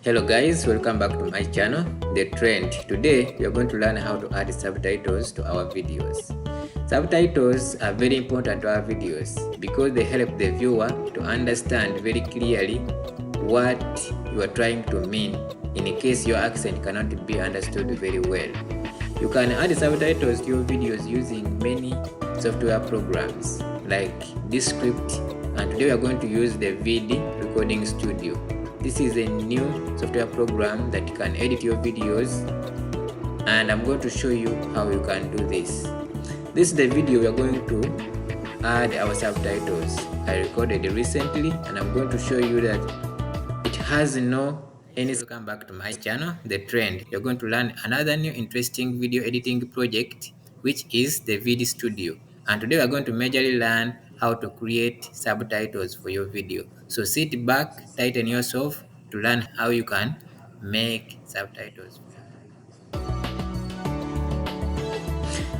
Hello guys, welcome back to my channel, The Trend. Today we are going to learn how to add subtitles to our videos. Subtitles are very important to our videos because they help the viewer to understand very clearly what you are trying to mean in case your accent cannot be understood very well. You can add subtitles to your videos using many software programs like this script, and today we are going to use the Veed recording studio. This is a new software program that can edit your videos, and I'm going to show you how you can do this. This is the video we are going to add our subtitles. I recorded recently and I'm going to show you that it has no any. Welcome back to my channel, The Trend. You're going to learn another new interesting video editing project, which is the Veed Studio. And today we're going to majorly learn how to create subtitles for your video. So sit back, tighten yourself to learn how you can make subtitles.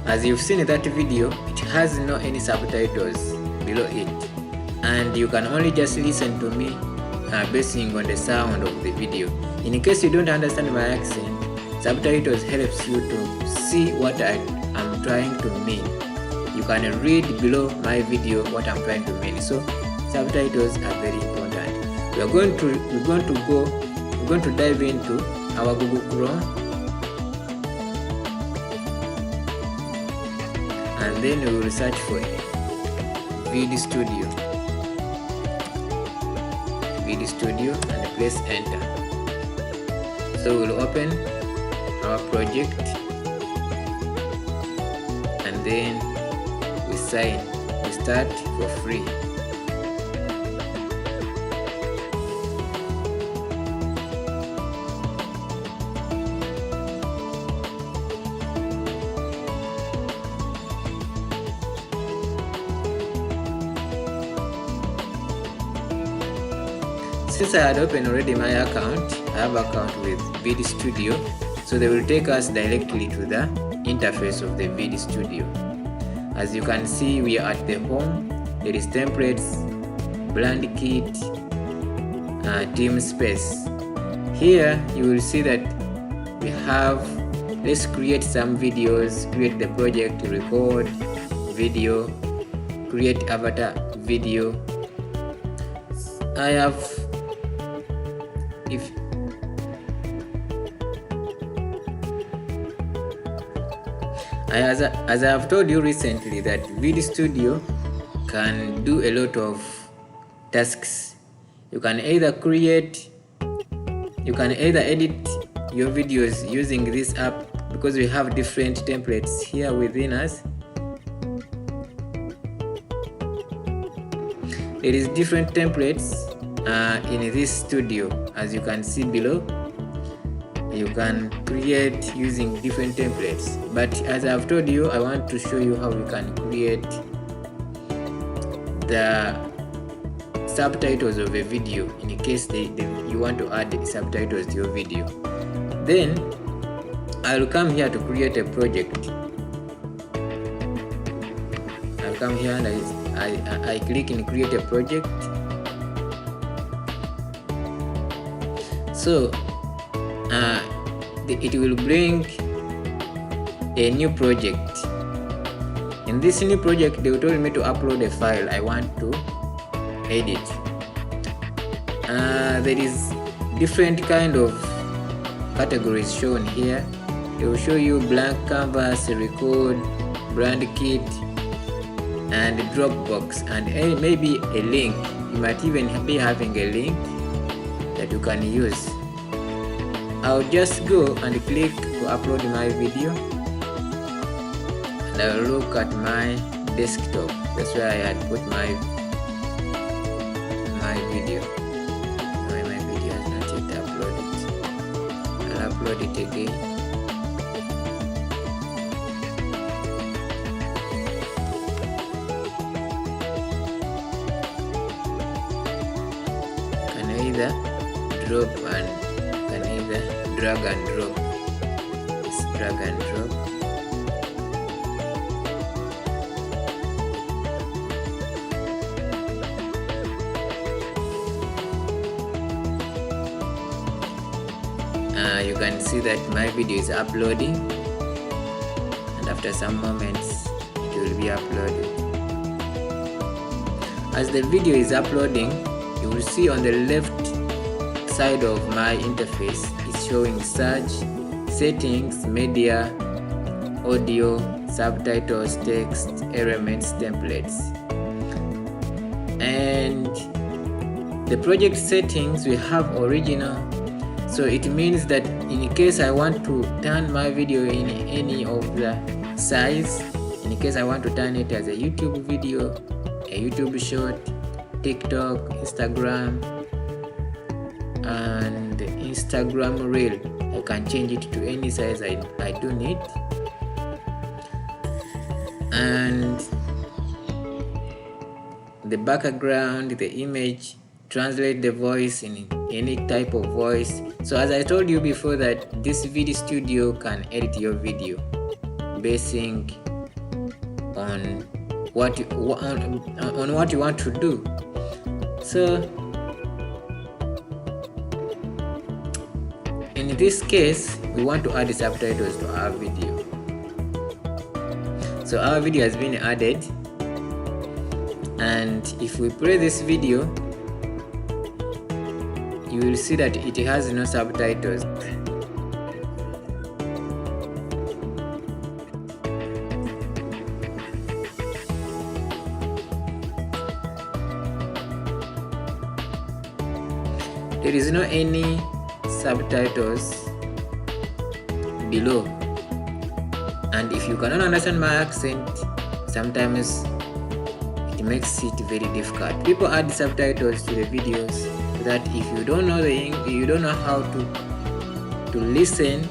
As you've seen in that video, it has no any subtitles below it, and you can only just listen to me basing on the sound of the video. In case you don't understand my accent, subtitles helps you to see what I'm trying to mean. You can read below my video what I'm trying to mean. So subtitles are very important. We're going to dive into our Google Chrome, and then we will search for Veed Studio. Veed Studio and press enter. So we'll open our project and then we start for free. Since I had opened already my account, I have an account with Veed Studio, so they will take us directly to the interface of the Veed Studio. As you can see, we are at the home. There is templates, brand kit, team space. Here you will see that we have, let's create some videos, create the project, record video, create avatar video. As I have told you recently, that Veed Studio can do a lot of tasks. You can either edit your videos using this app, because we have different templates here within us. There is different templates in this studio, as you can see below. You can create using different templates, but as I've told you, I want to show you how you can create the subtitles of a video in case you want to add subtitles to your video. Then I'll come here to create a project. I'll come here and I click in create a project. So it will bring a new project. In this new project, they will tell me to upload a file I want to edit. There is different kind of categories shown here. They will show you blank canvas, record, brand kit, and Dropbox, and maybe a link. You might even be having a link that you can use. I'll just go and click to upload my video, and I'll look at my desktop. That's where I had put my video. My video has not yet uploaded. I'll upload it again. Can either drag and drop. It's drag and drop. You can see that my video is uploading, and after some moments it will be uploaded. As the video is uploading, you will see on the left side of my interface it's showing search, settings, media, audio, subtitles, text, elements, templates. And the project settings we have original, so it means that in case I want to turn my video in any of the size, in case I want to turn it as a YouTube video, a YouTube short, TikTok, Instagram, and Instagram Reel, I can change it to any size I do need. And the background, the image, translate the voice in any type of voice. So as I told you before, that this Veed Studio can edit your video basing on what you want to do. So in this case, we want to add subtitles to our video. So our video has been added, and if we play this video, you will see that it has no subtitles. There is no any subtitles below, and if you cannot understand my accent, sometimes it makes it very difficult. People add subtitles to the videos so that if you don't know you don't know how to listen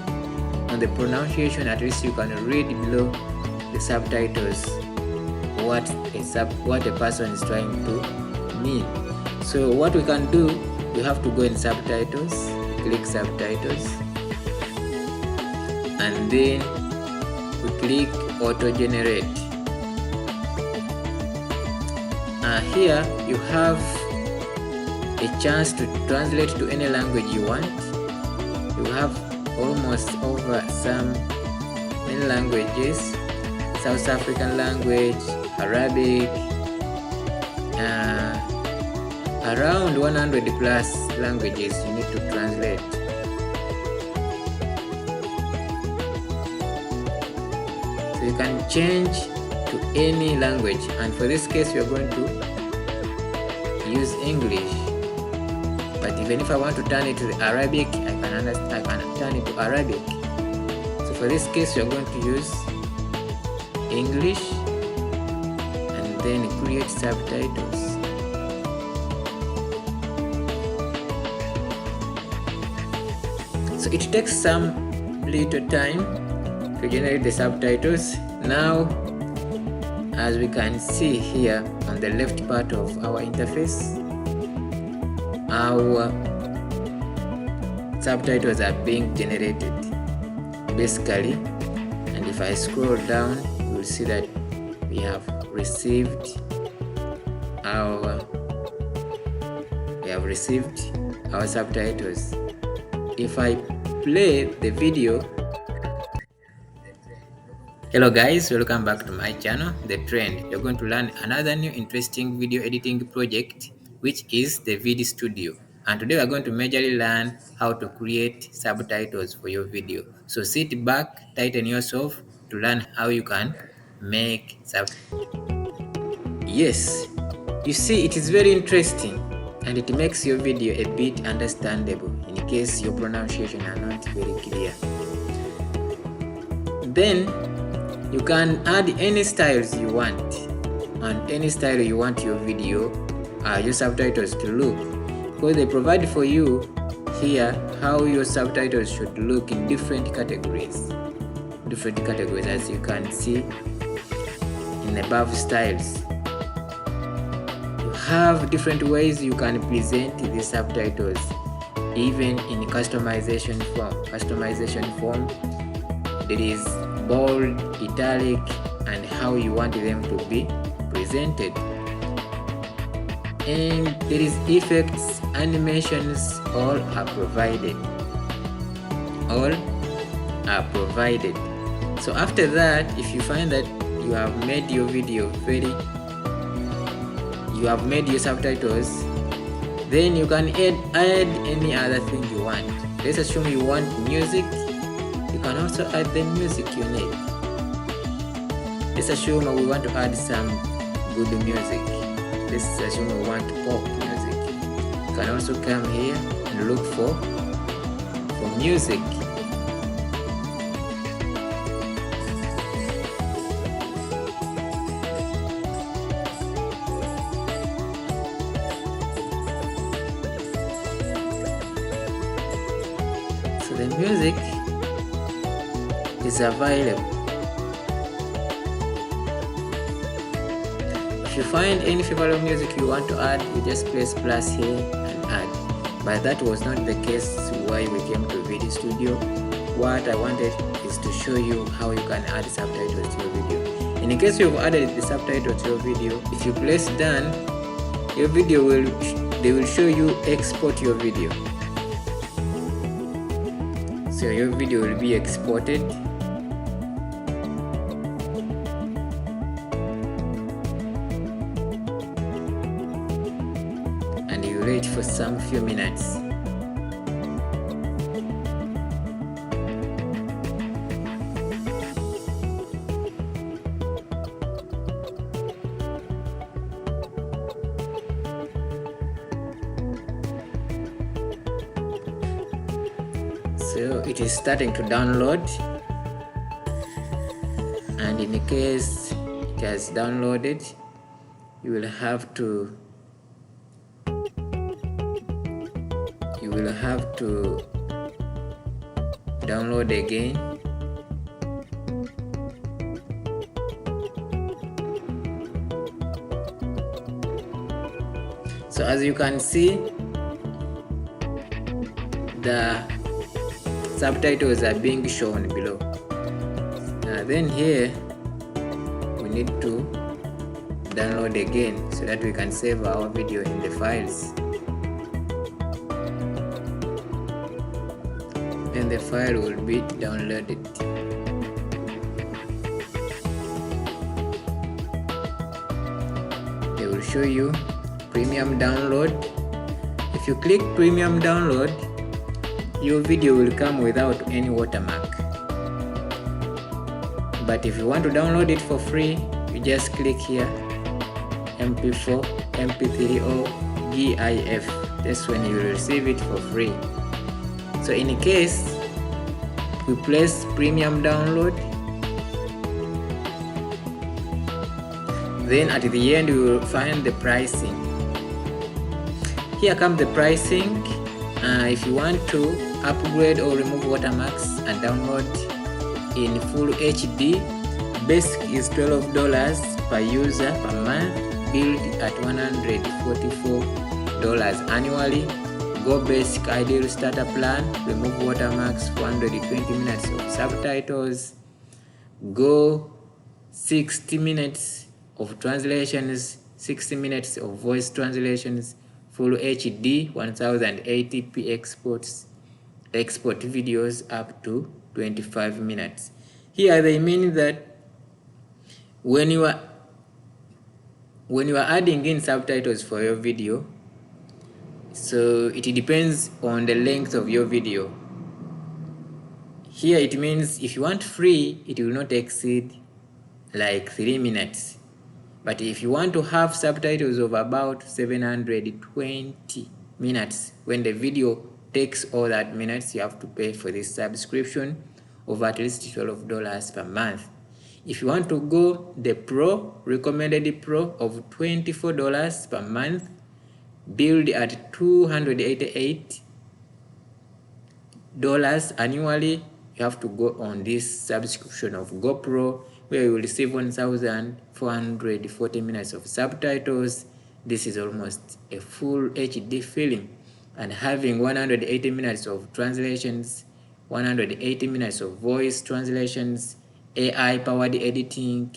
on the pronunciation, at least you can read below the subtitles what a person is trying to mean. So what we can do, we have to go in subtitles, click subtitles, and then we click auto generate. Here you have a chance to translate to any language you want. You have almost over many languages: South African language, Arabic, around 100 plus languages you need to translate. So you can change to any language, and for this case we are going to use English. But even if I want to turn it to the Arabic, I can turn it to Arabic. So for this case we are going to use English and then create subtitles. So it takes some little time to generate the subtitles. Now, as we can see here on the left part of our interface, our subtitles are being generated basically, and if I scroll down, you will see that we have received our subtitles. If I play the video. Hello guys, welcome back to my channel, The Trend. You're going to learn another new interesting video editing project, which is the Veed Studio. And today we're going to majorly learn how to create subtitles for your video. So sit back, tighten yourself to learn how you can make subtitles. Yes, you see, it is very interesting, and it makes your video a bit understandable in case your pronunciation are not very clear. Then you can add any styles you want, and any style you want your video, your subtitles to look, because they provide for you here how your subtitles should look in different categories, as you can see in above styles. You have different ways you can present the subtitles, even in customization form. There is bold, italic, and how you want them to be presented. And there is effects, animations, all are provided. all are provided. So after that, if you find that you have made your video you have made your subtitles, then you can add any other thing you want. Let's assume you want music, you can also add the music you need. Let's assume we want to add some good music. Let's assume we want pop music. You can also come here and look for music. So the music is available. If you find any favorite music you want to add, you just press plus here and add. But that was not the case why we came to Veed Studio. What I wanted is to show you how you can add subtitles to your video. In case you've added the subtitle to your video, if you press done, your video will show you export your video. So your video will be exported. And you wait for some few minutes. So it is starting to download, and in case it has downloaded, you will have to download again. So as you can see, the subtitles are being shown below. Then here we need to download again so that we can save our video in the files. And the file will be downloaded. They will show you premium download. If you click premium download, your video will come without any watermark. But if you want to download it for free, you just click here, MP4, MP3 or GIF. That's when you will receive it for free. So in case we press premium download, then at the end you will find the pricing. Here comes the pricing. If you want to upgrade or remove watermarks and download in full HD, basic is $12 per user per month, billed at $144 annually. Go basic ideal starter plan, remove watermarks, 420 minutes of subtitles. Go 60 minutes of translations, 60 minutes of voice translations, full HD 1080p export videos up to 25 minutes. Here they mean that when you are adding in subtitles for your video, so it depends on the length of your video. Here it means if you want free, it will not exceed like 3 minutes. But if you want to have subtitles of about 720 minutes, when the video takes all that minutes, you have to pay for this subscription of at least $12 per month. If you want to go the Pro, recommended Pro of $24 per month, billed at $288 annually, you have to go on this subscription of GoPro, where you will receive 1,440 minutes of subtitles. This is almost a full HD film, and having 180 minutes of translations, 180 minutes of voice translations, AI powered editing,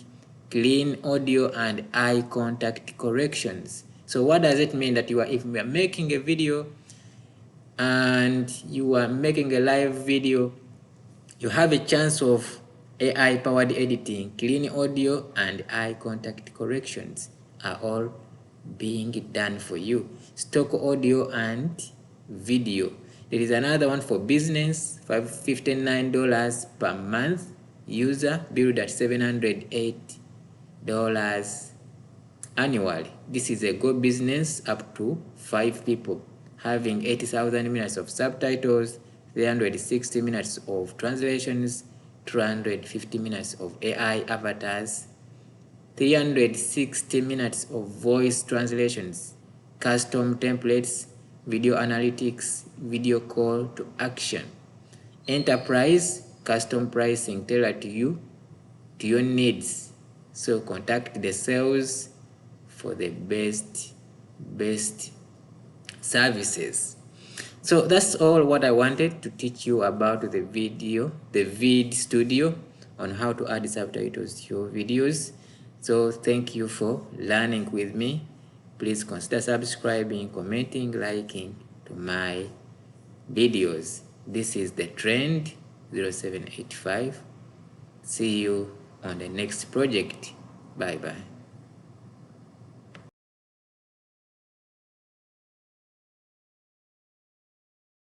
clean audio, and eye contact corrections. So what does it mean? That if you are making a video and you are making a live video You have a chance of AI powered editing, clean audio, and eye contact corrections are all being done for you. Stock audio and video. There is another one for business, $59 per month. User billed at $708 annually. This is a Go business up to 5 people, having 80,000 minutes of subtitles, 360 minutes of translations, 250 minutes of AI avatars, 360 minutes of voice translations, custom templates, video analytics, video call to action. Enterprise, custom pricing tailored to you, to your needs. So contact the sales for the best services. So that's all what I wanted to teach you about the Veed Studio, on how to add subtitles to your videos. So thank you for learning with me. Please consider subscribing, commenting, liking to my videos. This is the Trend 0785. See you on the next project. Bye bye.